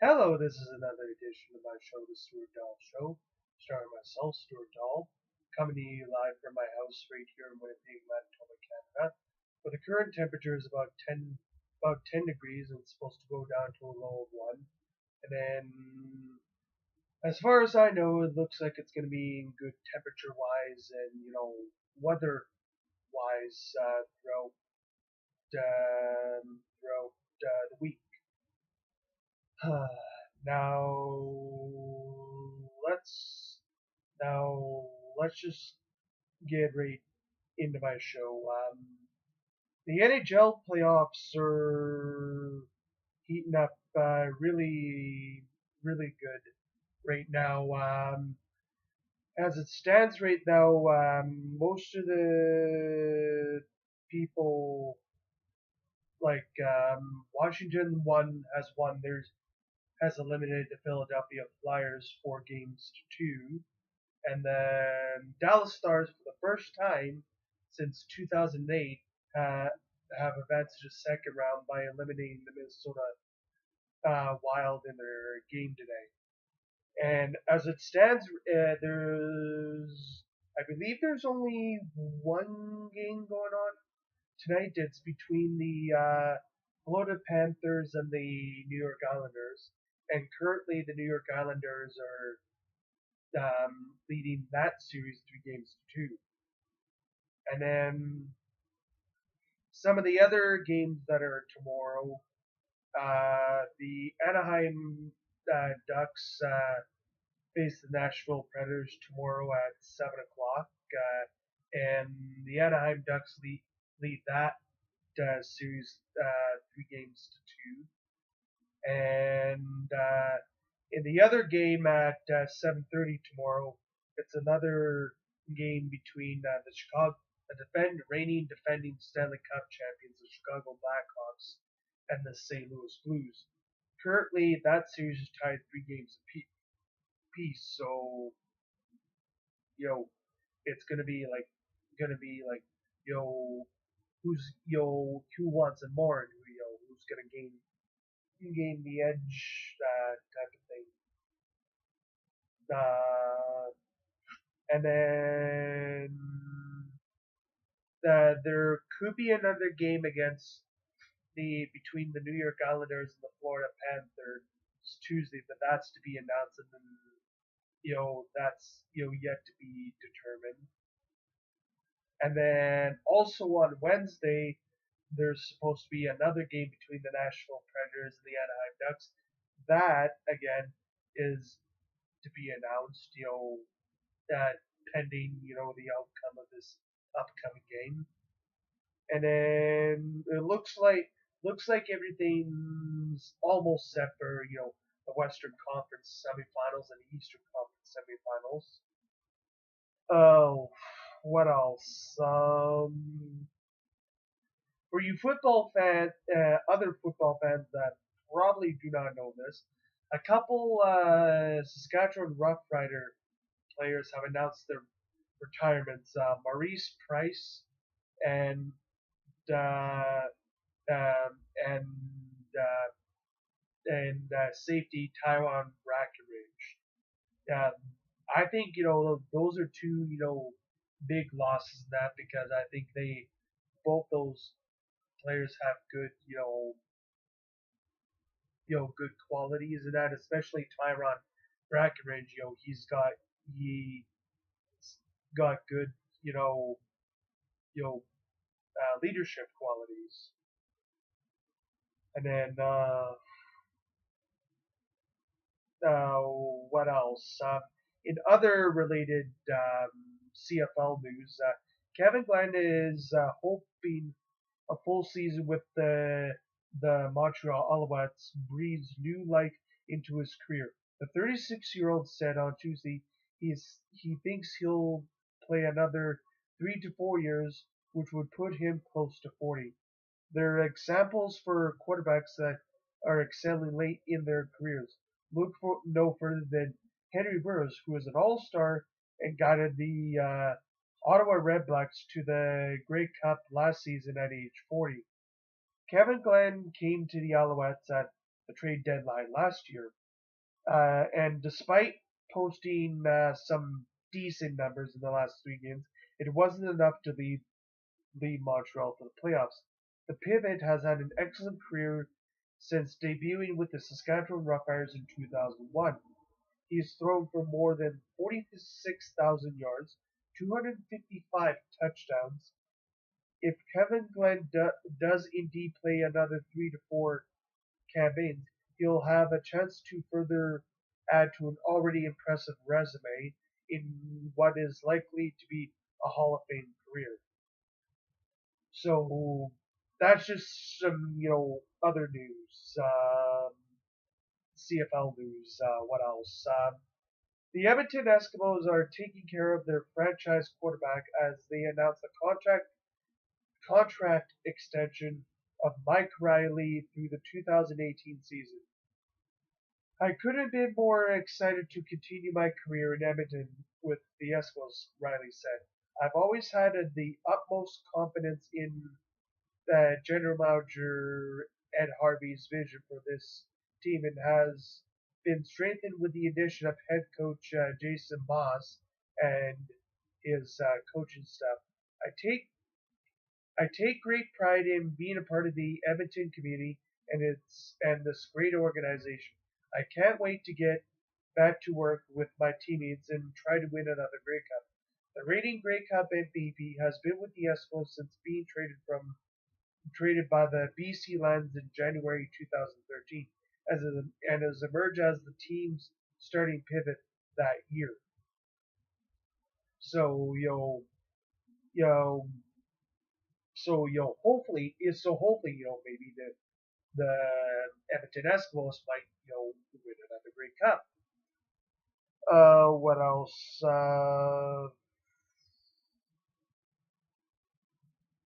Hello, this is another edition of my show, The Stuart Dahl Show, starring myself, Stuart Dahl, coming to you live from my house right here in Winnipeg, Manitoba, Canada, where the current temperature is about 10 degrees and it's supposed to go down to a low of 1. And then, as far as I know, it looks like it's going to be good temperature-wise and, weather-wise throughout the week. now let's now let's just get right into my show. The NHL playoffs are heating up really good right now. As it stands right now, most of the people like Washington has eliminated the Philadelphia Flyers 4 games to 2, and then Dallas Stars for the first time since 2008 have advanced to the second round by eliminating the Minnesota Wild in their game today. And as it stands, I believe there's only one game going on tonight. It's between the Florida Panthers and the New York Islanders, and currently the New York Islanders are leading that series 3 games to 2. And then some of the other games that are tomorrow, the Anaheim Ducks face the Nashville Predators tomorrow at 7 o'clock, and the Anaheim Ducks lead that series 3 games to 2. And in the other game at 7:30 tomorrow, it's another game between reigning defending Stanley Cup champions, the Chicago Blackhawks, and the St. Louis Blues. Currently, that series is tied 3 games apiece. So, it's gonna be like, who wants it more, and who's gonna gain the edge, type of thing. And then there could be another game between the New York Islanders and the Florida Panthers Tuesday, but that's to be announced, and then that's yet to be determined. And then also on Wednesday, there's supposed to be another game between the Nashville Predators and the Anaheim Ducks. That again is to be announced, pending the outcome of this upcoming game. And then it looks like everything's almost set for the Western Conference semifinals and the Eastern Conference semifinals. Oh, what else? For you other football fans that probably do not know this, a couple Saskatchewan Roughrider players have announced their retirements. Maurice Price and uh, and safety Taiwan Brackenridge. I think those are two big losses in that, because I think both those players have good good qualities in that, especially Tyron Brackenridge. He got good leadership qualities. And then what else? In other related CFL news, Kevin Glenn is hoping a full season with the Montreal Alouettes breathes new life into his career. The 36-year-old said on Tuesday he thinks he'll play another 3 to 4 years, which would put him close to 40. There are examples for quarterbacks that are excelling late in their careers. Look for no further than Henry Burris, who was an All-Star and guided the Ottawa Redblacks to the Grey Cup last season at age 40. Kevin Glenn came to the Alouettes at the trade deadline last year. And despite posting some decent numbers in the last 3 games, it wasn't enough to lead Montreal to the playoffs. The Pivot has had an excellent career since debuting with the Saskatchewan Roughriders in 2001. He's thrown for more than 46,000 yards, 255 touchdowns. If Kevin Glenn does indeed play another 3 to 4 campaigns, he'll have a chance to further add to an already impressive resume in what is likely to be a Hall of Fame career. So that's just some, other news. CFL news. What else? The Edmonton Eskimos are taking care of their franchise quarterback as they announce the contract extension of Mike Riley through the 2018 season. I couldn't have been more excited to continue my career in Edmonton with the Eskimos, Riley said. I've always had the utmost confidence in General Manager Ed Harvey's vision for this team and has been strengthened with the addition of head coach Jason Moss and his coaching staff. I take I take great pride in being a part of the Edmonton community and this great organization. I can't wait to get back to work with my teammates and try to win another Grey Cup. The reigning Grey Cup MVP has been with the Eskimos since being traded by the BC Lions in January 2013, and has emerged as the team's starting pivot that year. So you know, hopefully maybe the Edmonton Eskimos might win another Grey Cup. What else?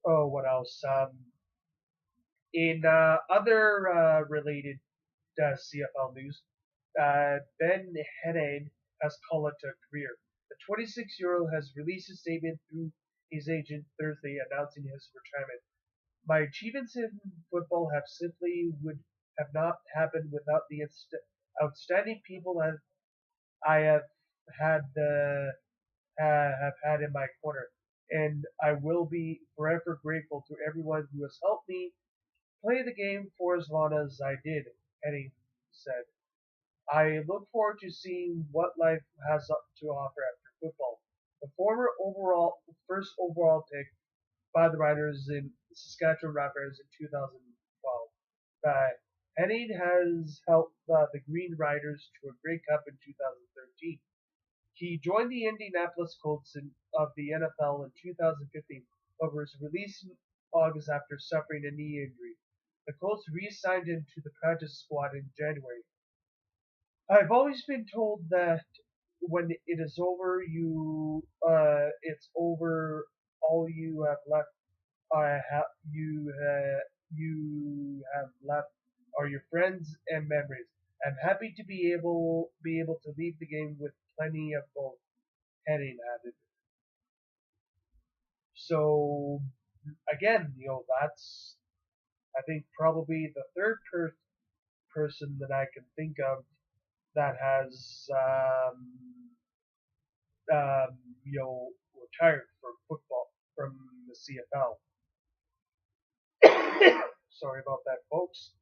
What else? In other related CFL news, Ben Hennen has called it a career. The 26-year-old has released a statement through his agent Thursday announcing his retirement. My achievements in football have simply would have not happened without the outstanding people I have had in my corner, and I will be forever grateful to everyone who has helped me play the game for as long as I did. Henning said. I look forward to seeing what life has to offer after football. The former first overall pick by the Riders in Saskatchewan Roughriders in 2012. Henning has helped the Green Riders to a Grey Cup in 2013. He joined the Indianapolis Colts of the NFL in 2015, but was released in August after suffering a knee injury. The Colts re-signed him to the practice squad in January. I've always been told that when it is over, it's over. All you have left, you have left are your friends and memories. I'm happy to be able to leave the game with plenty of both. Henning added. So again, that's I think probably the third person that I can think of that has retired from football from the CFL. Sorry about that, folks.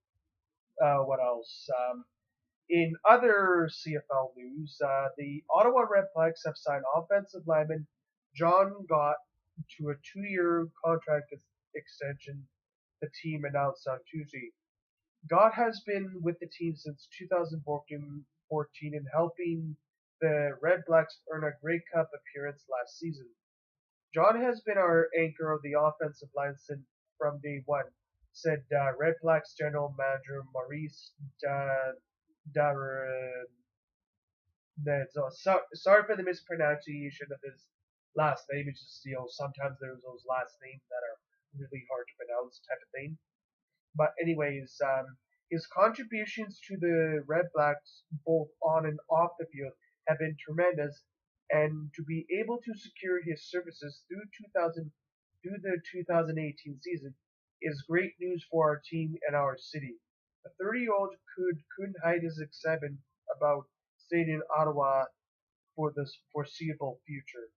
What else? In other CFL news, the Ottawa Redblacks have signed offensive lineman John Gott to a 2-year contract extension, the team announced on Tuesday. Gott has been with the team since 2014 and helping the Redblacks earn a Grey Cup appearance last season. John has been our anchor of the offensive line from day one, said Redblacks general manager Maurice sorry for the mispronunciation of his last name. It's just sometimes there's those last names that are really hard to pronounce type of thing. But anyways, his contributions to the Redblacks both on and off the field have been tremendous, and to be able to secure his services through the 2018 season is great news for our team and our city. A 30-year-old couldn't hide his excitement about staying in Ottawa for the foreseeable future.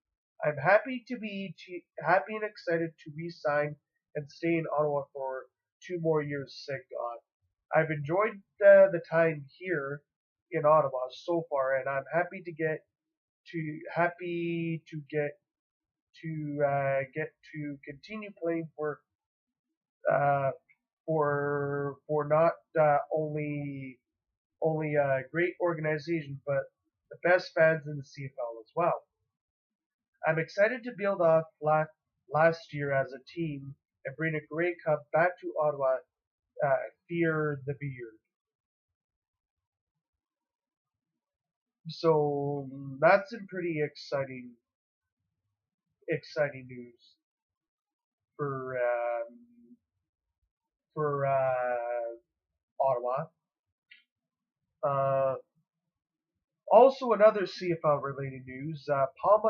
I'm happy and excited to re-sign and stay in Ottawa for 2 more years, said God. I've enjoyed the time here in Ottawa so far, and I'm happy to get to continue playing uh, for not only a great organization, but the best fans in the CFL as well. I'm excited to build off last year as a team and bring a Grey Cup back to Ottawa. Fear the beard. So that's some pretty exciting news for Ottawa. Uh, Also, another CFL related news: Paul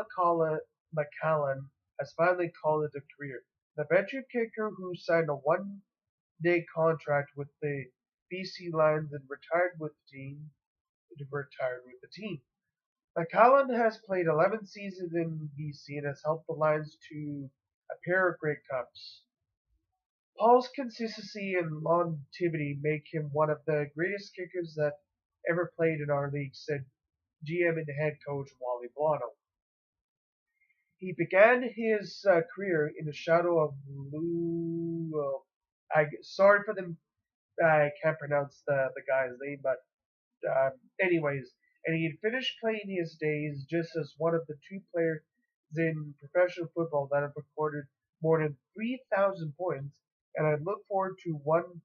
McCallan has finally called it a career. The veteran kicker who signed a one-day contract with the BC Lions and retired with the team. McCallan has played 11 seasons in BC and has helped the Lions to a pair of Grey Cups. Paul's consistency and longevity make him one of the greatest kickers that ever played in our league, said GM and head coach Wally Blano. He began his career in the shadow of Lou. Sorry for them. I can't pronounce the guy's name, but anyways, and he had finished playing his days just as one of the two players in professional football that have recorded more than 3,000 points. And I look forward to one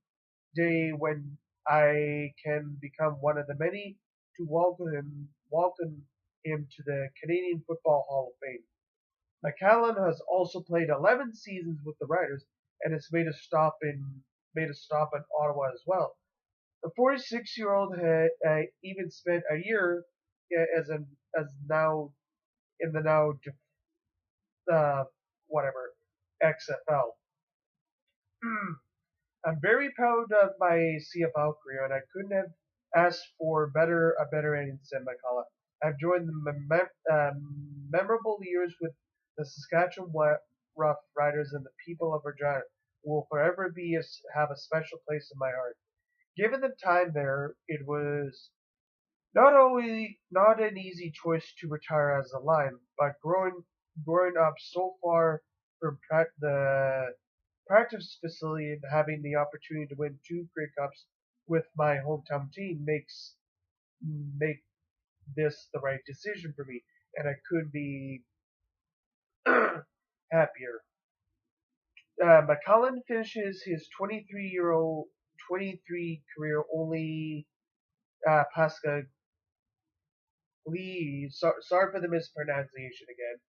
day when I can become one of the many to welcome him to the Canadian Football Hall of Fame. McCallan has also played 11 seasons with the Riders and has made a stop in Ottawa as well. The 46-year-old had even spent a year as now in the now whatever XFL. I'm very proud of my CFL career, and I couldn't have asked for a better ending, said McCullough. I've joined the memorable years with the Saskatchewan Rough Riders, and the people of Regina will forever have a special place in my heart. Given the time there, it was not an easy choice to retire as a Lion, but growing up so far from the practice facility and having the opportunity to win two Grey Cups with my hometown team make this the right decision for me, and I couldn't be happier. McCullen finishes his 23 career only Pascal Lee. Sorry for the mispronunciation again.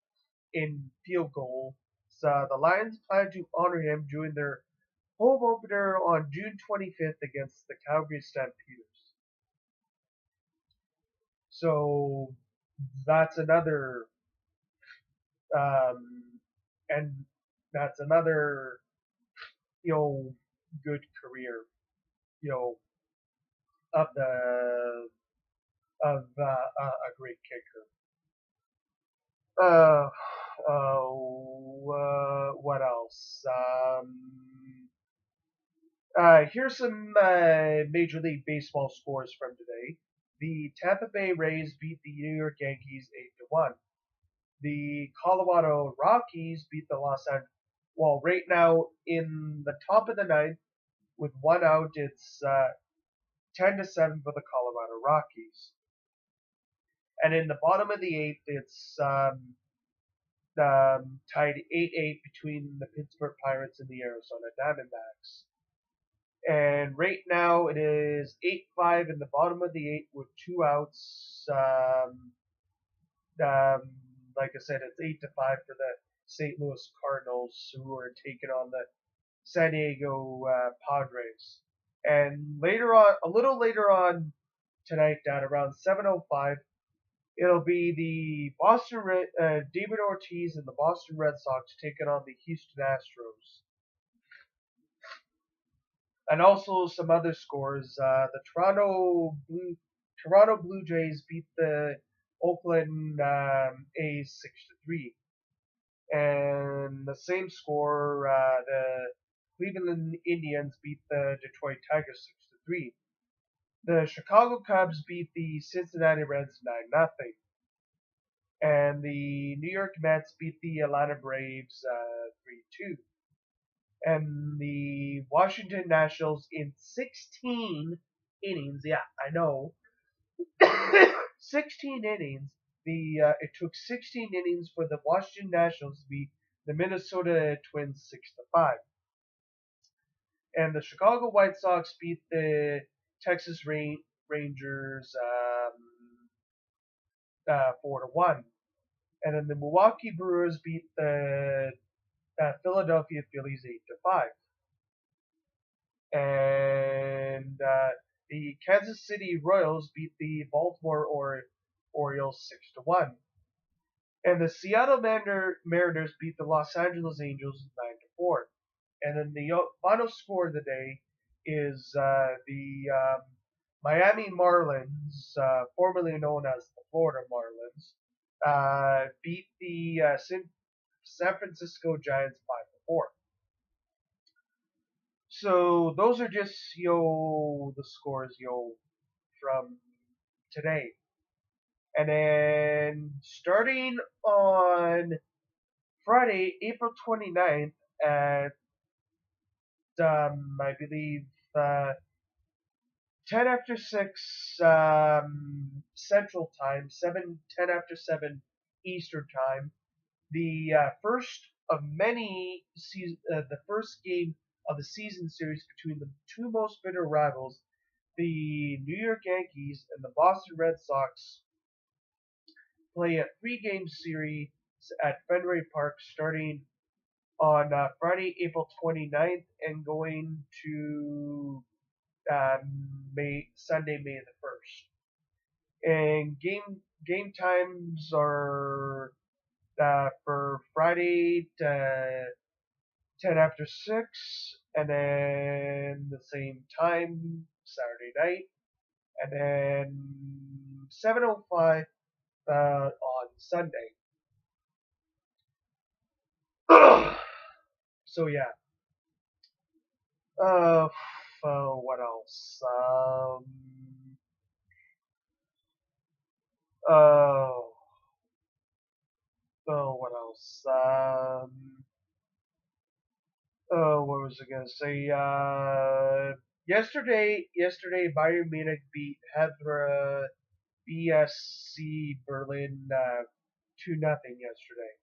In field goal. So the Lions plan to honor him during their home opener on June 25th against the Calgary Stampeders. So that's another, and that's another, good career, you know, of a great kicker. Uh, what else? Here's some Major League Baseball scores from today. The Tampa Bay Rays beat the New York Yankees 8-1. The Colorado Rockies beat the Los Angeles. Well, right now in the top of the ninth, with one out, it's 10-7 for the Colorado Rockies. And in the bottom of the eighth, it's tied 8-8 between the Pittsburgh Pirates and the Arizona Diamondbacks. And right now it is 8-5 in the bottom of the eighth with two outs. Like I said, it's 8-5 for the St. Louis Cardinals, who are taking on the San Diego Padres. And a little later on tonight, at around 7:05, it'll be the David Ortiz and the Boston Red Sox taking on the Houston Astros. And also some other scores. The Toronto Blue Jays beat the Oakland A's 6-3, and the same score. The Cleveland Indians beat the Detroit Tigers 6-3. The Chicago Cubs beat the Cincinnati Reds 9-0, and the New York Mets beat the Atlanta Braves 3-2. And the Washington Nationals in 16 innings. Yeah, I know. 16 innings. It took 16 innings for the Washington Nationals to beat the Minnesota Twins 6-5. And the Chicago White Sox beat the Texas Rangers 4-1. And then the Milwaukee Brewers beat the Philadelphia Phillies 8-5. And the Kansas City Royals beat the Baltimore Orioles 6-1. And the Seattle Mariners beat the Los Angeles Angels 9-4. And then the final score of the day is the Miami Marlins, formerly known as the Florida Marlins, beat the San Francisco Giants 5-4. So those are just the scores from today. And then starting on Friday, April 29th at I believe 10 after 6 Central Time, 10 after 7 Eastern Time, the first of many the first game of the season series between the two most bitter rivals, the New York Yankees and the Boston Red Sox, play a 3-game series at Fenway Park starting on Friday, April 29th and going to Sunday, May the 1st. And game times are for Friday 10 after 6, and then the same time Saturday night, and then 7:05 on Sunday. So yeah. What else? What else? What was I gonna say? Yesterday, Bayern Munich beat Hertha BSC Berlin 2-0 yesterday.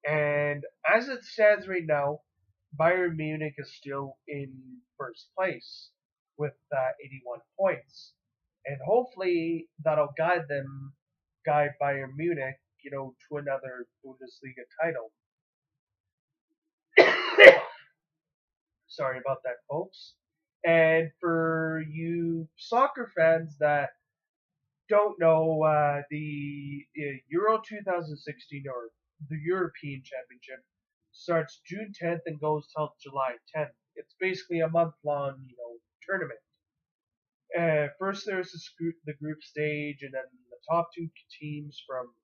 And as it stands right now, Bayern Munich is still in first place with 81 points, and hopefully that'll guide Bayern Munich, to another Bundesliga title. Sorry about that, folks. And for you soccer fans that don't know, the Euro 2016 or the European Championship starts June 10th and goes till July 10th. It's basically a month-long, tournament. First, there's the group stage, and then the top 2 teams from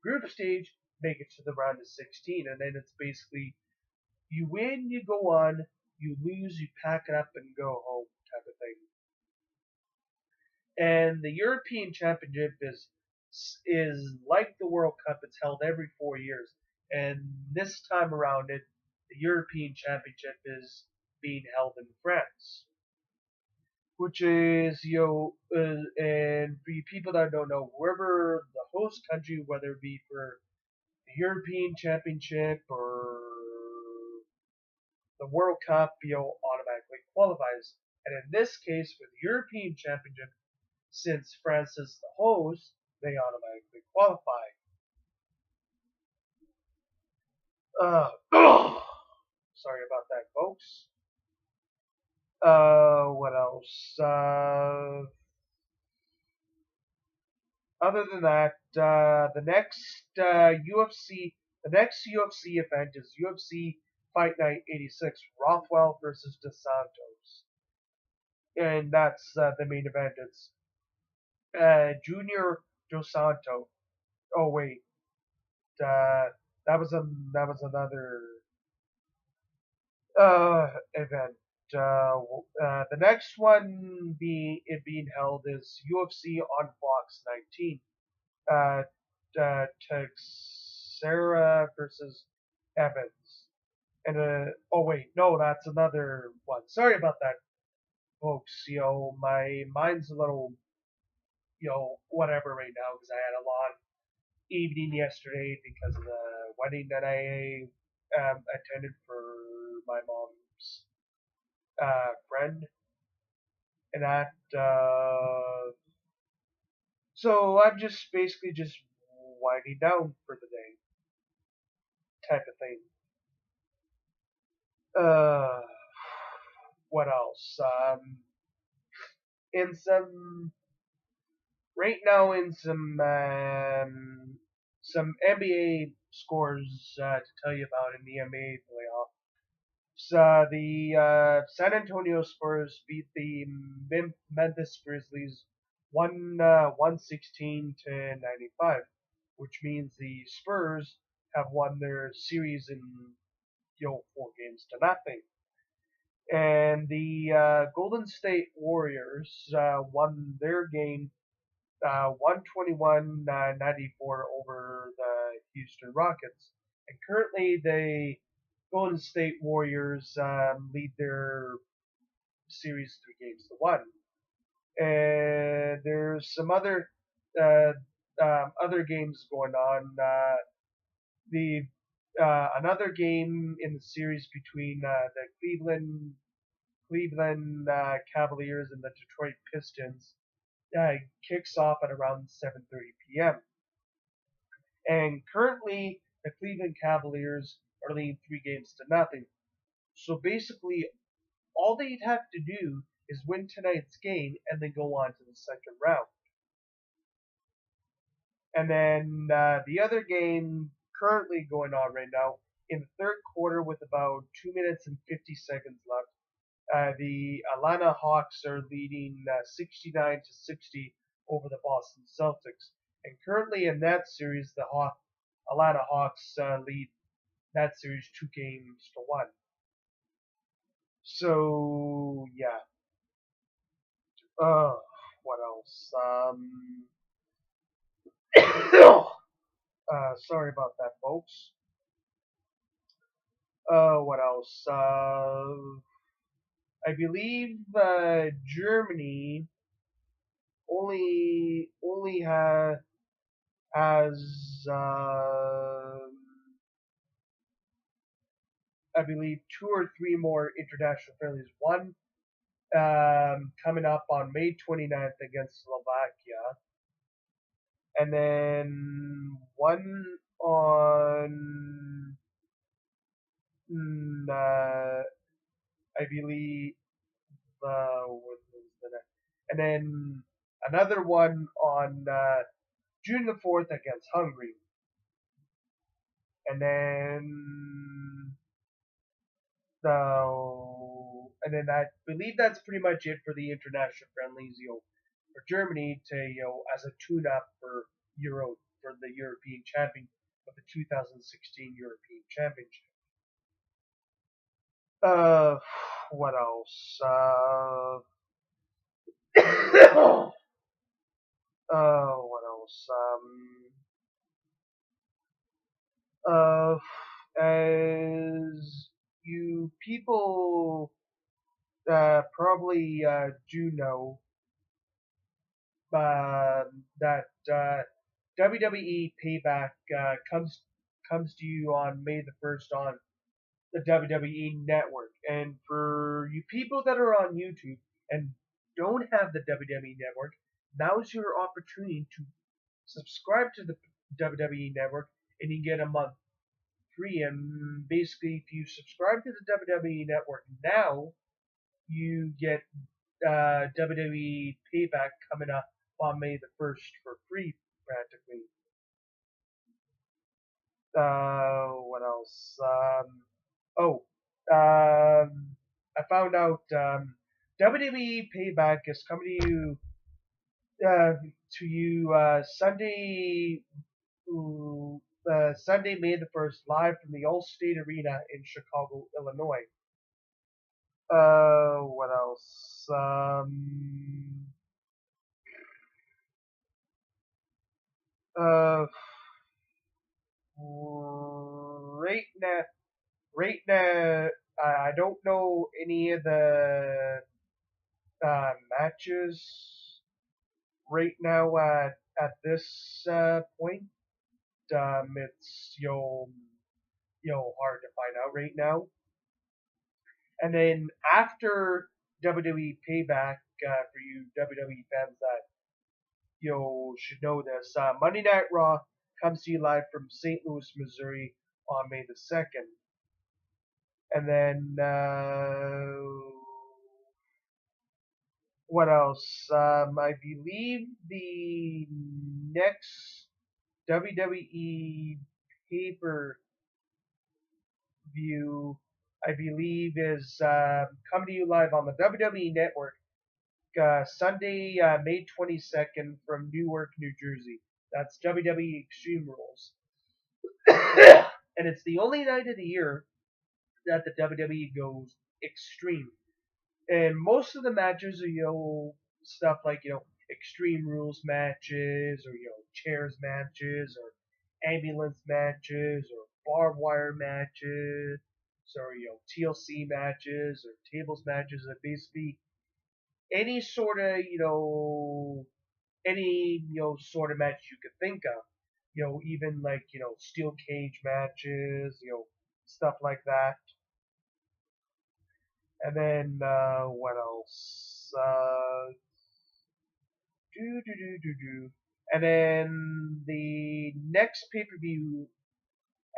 the group stage make it to the round of 16, and then it's basically you win, you go on, you lose, you pack it up and go home type of thing. And the European Championship is like the World Cup. It's held every 4 years, and this time around, the European Championship is being held in France, which is and for you people that don't know, wherever the host country, whether it be for the European Championship or the World Cup, automatically qualifies. And in this case, for the European Championship, since France is the host, they automatically qualify. Sorry about that, folks. What else? Other than that, the next UFC event is UFC Fight Night 86, Rothwell versus Dos Santos. And that's the main event. It's Junior Dos Santos. Oh wait, that was another event. The next one being held is UFC on Fox 19. Uh, Teixeira versus Evans. And oh wait, no, that's another one. Sorry about that, folks. My mind's a little, whatever right now because I had a long evening yesterday because of the wedding that I attended for my mom's friend, and that. So I'm just basically just winding down for the day, type of thing. Uh, what else? In some right now in some NBA scores to tell you about in the NBA playoff. The San Antonio Spurs beat the Memphis Grizzlies 116 to 95, which means the Spurs have won their series in 4 games to nothing. And the Golden State Warriors won their game 121-94 over the Houston Rockets. And currently, the Golden State Warriors lead their series 3 games to 1. And there's some other games going on. The Another game in the series between the Cleveland Cavaliers and the Detroit Pistons kicks off at around 7:30 p.m. And currently, the Cleveland Cavaliers are leading 3 games to nothing. So basically, all they'd have to do is win tonight's game and then go on to the second round. And then the other game currently going on right now in the third quarter with about 2 minutes and 50 seconds left. The Atlanta Hawks are leading 69 to 60 over the Boston Celtics. And currently in that series, the Atlanta Hawks lead that series 2 games to 1. So yeah. What else? Sorry about that, folks. What else? I believe Germany only has I believe 2 or 3 more international friendlies. One coming up on May 29th against Slovakia, and then one on I believe what was the next? And then another one on June the 4th against Hungary, and then I believe that's pretty much it for the international friendlies. For Germany to as a tune-up for the European champion of the 2016 European Championship. What else? What else? As you people probably do know, that WWE Payback comes to you on May the 1st on the WWE Network. And for you people that are on YouTube and don't have the WWE Network, now's your opportunity to subscribe to the WWE Network and you get a month free. And basically, if you subscribe to the WWE Network now, you get WWE Payback coming up on May the 1st for free, practically. What else? Oh, I found out WWE Payback is coming to you Sunday, May the 1st, live from the Allstate Arena in Chicago, Illinois. What else? Uh, right right now, I don't know any of the matches right now at this point. It's hard to find out right now. And then after WWE Payback, for you WWE fans that should know this, Monday Night Raw comes to you live from St. Louis, Missouri on May the 2nd. And then what else? I believe the next WWE pay-per view, I believe, is coming to you live on the WWE Network Sunday, May 22nd from Newark, New Jersey. That's WWE Extreme Rules. And it's the only night of the year that the WWE goes extreme. And most of the matches are, stuff like, Extreme Rules matches or, chairs matches or ambulance matches or barbed wire matches or, TLC matches or tables matches that basically any sort of, sort of match you could think of. Even like, steel cage matches, stuff like that. And then, what else? And then the next pay-per-view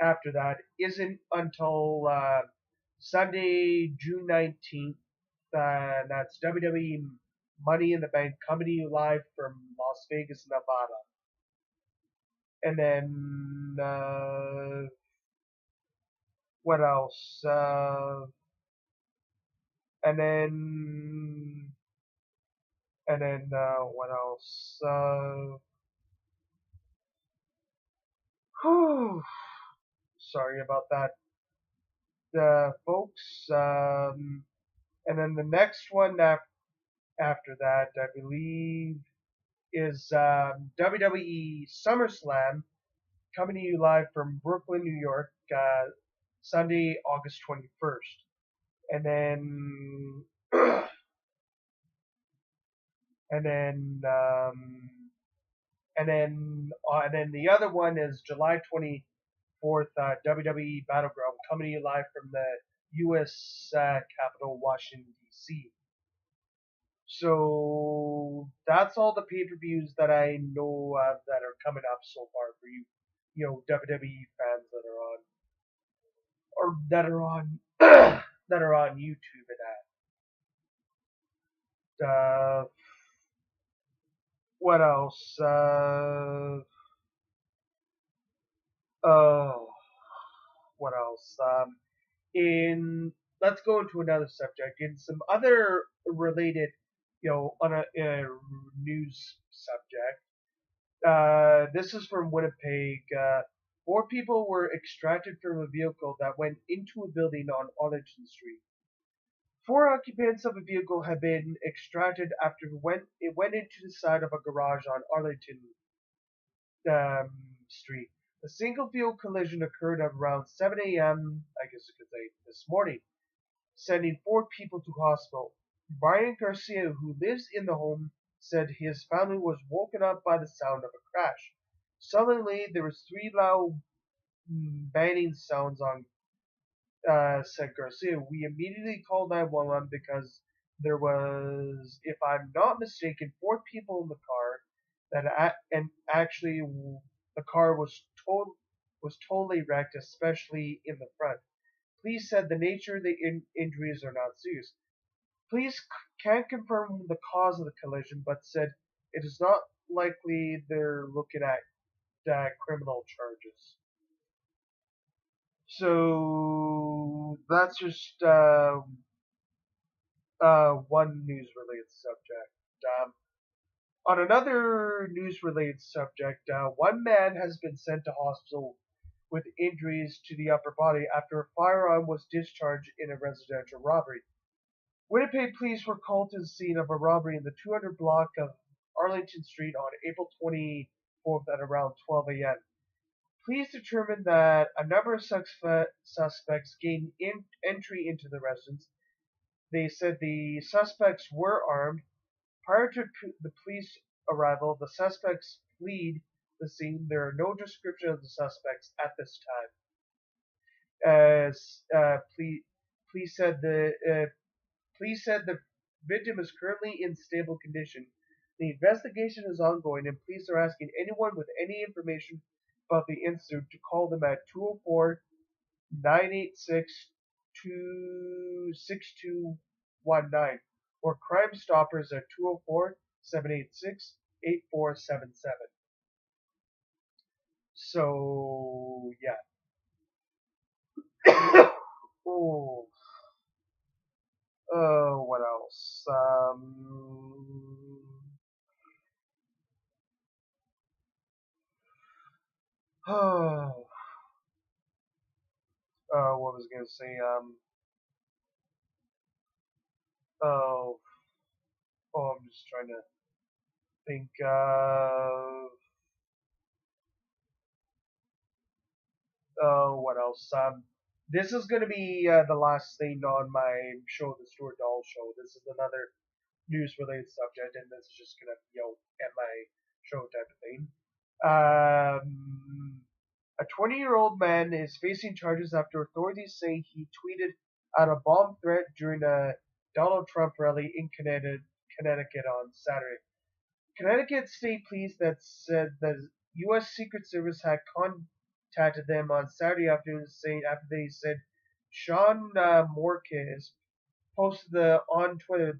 after that isn't until Sunday, June 19th. That's WWE Money in the Bank coming to you live from Las Vegas, Nevada. And then, what else? And then, what else? Sorry about that, folks. And then the next one after that, I believe, is WWE SummerSlam coming to you live from Brooklyn, New York, Sunday, August 21st. And then, and then, and then the other one is July 24th, WWE Battleground coming to you live from the U.S. capital, Washington, D.C. So that's all the pay-per-views that I know of that are coming up so far for you, WWE fans that are on, or that are on, that are on YouTube and that. What else? Oh, what else? Let's go into another subject. In some other related, on a news subject. This is from Winnipeg. 4 people were extracted from a vehicle that went into a building on Arlington Street. 4 occupants of a vehicle have been extracted after it went into the side of a garage on Arlington Street. A single-field collision occurred at around 7 a.m., I guess you could say, this morning, sending 4 people to hospital. Brian Garcia, who lives in the home, said his family was woken up by the sound of a crash. Suddenly, there was 3 loud banging sounds on, said Garcia. We immediately called 911 because there was, if I'm not mistaken, 4 people in the car and actually the car was totally wrecked, especially in the front. Police said the nature of the injuries are not serious. Police can't confirm the cause of the collision, but said it is not likely they're looking at criminal charges. So that's just one news-related subject. On another news-related subject, one man has been sent to hospital with injuries to the upper body after a firearm was discharged in a residential robbery. Winnipeg police were called to the scene of a robbery in the 200 block of Arlington Street on April 24th at around 12 a.m. Police determined that a number of suspects gained entry into the residence. They said the suspects were armed. Prior to the police arrival, the suspects fled the scene. There are no description of the suspects at this time. As police said the victim is currently in stable condition. The investigation is ongoing, and police are asking anyone with any information about the incident to call them at 204 986 6219 or Crime Stoppers at 204 786 8477. So, yeah. Oh, what else? Oh, what was I gonna say? Oh, I'm just trying to think. What else? This is gonna be the last thing on my show, the Stuart Doll Show. This is another news-related subject, and this is just gonna, end my show type of thing. A 20-year-old man is facing charges after authorities say he tweeted out a bomb threat during a Donald Trump rally in Connecticut on Saturday. Connecticut State Police that said the U.S. Secret Service had contacted them on Saturday afternoon, saying after they said Sean Morquez posted on Twitter,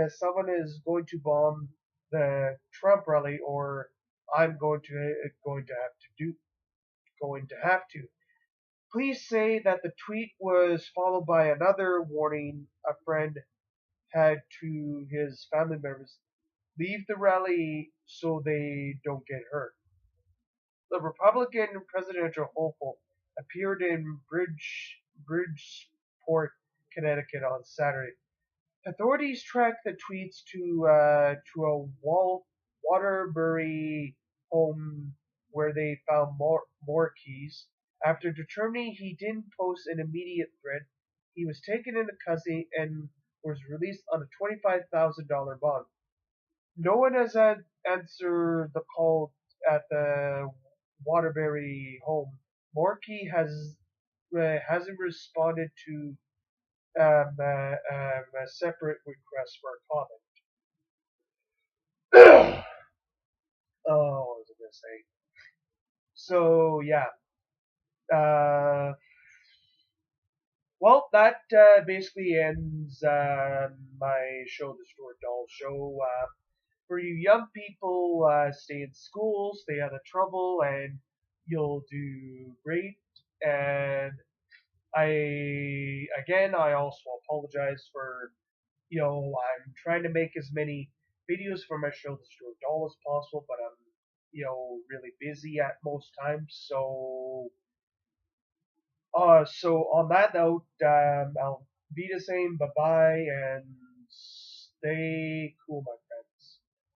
someone is going to bomb the Trump rally, or I'm going to have to. Police say that the tweet was followed by another warning a friend had to his family members: leave the rally so they don't get hurt. The Republican presidential hopeful appeared in Bridgeport, Connecticut on Saturday. Authorities tracked the tweets to a Waterbury home where they found more keys. After determining he didn't pose an immediate threat, he was taken into custody and was released on a $25,000 bond. No one has answered the call at the Waterbury home. Morkey hasn't responded to a separate request for comment. Oh, what was I gonna say? So yeah. Uh, well, that basically ends my show, the Stuart Doll Show. For you young people, stay in school, stay out of trouble, and you'll do great. And I also apologize for, I'm trying to make as many videos for my show, The Stuart Doll, as possible, but I'm, really busy at most times. So on that note, I'll be the same. Bye bye, and stay cool, my